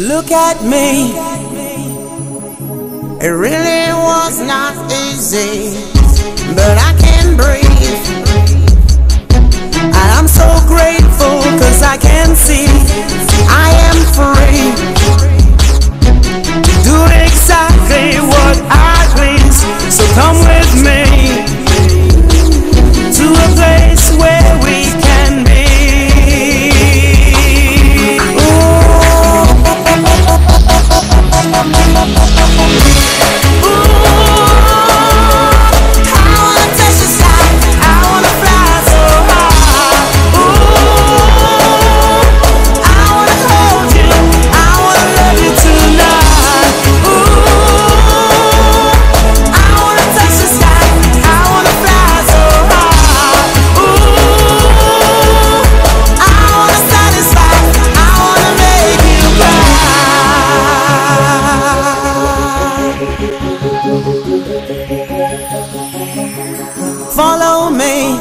Look at me. It really was not easy, but I can breathe. And I'm so grateful, cause I can see I am free to do exactly what I please. So come with me to a place where we can be. Follow me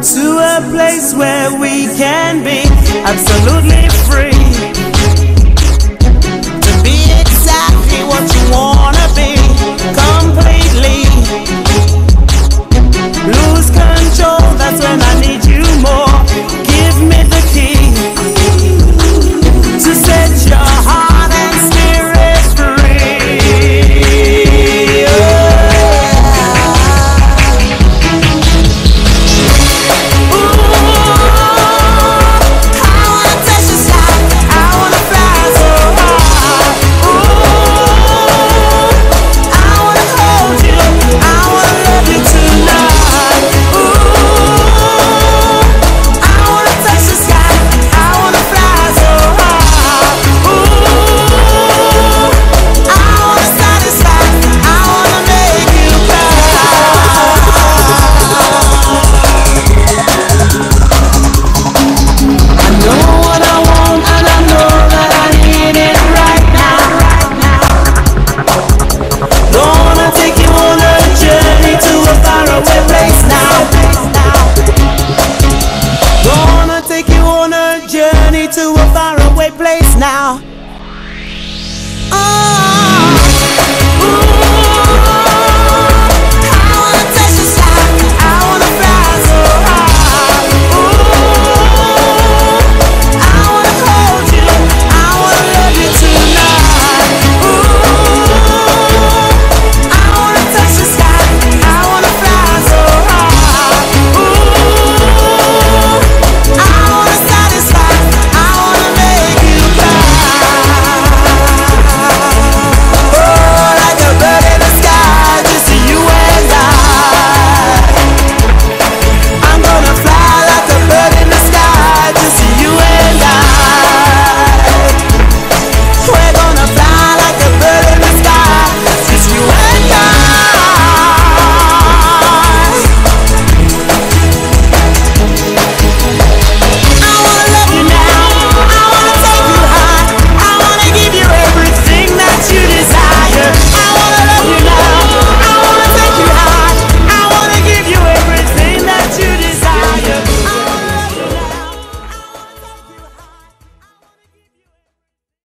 to a place where we can be absolutely free.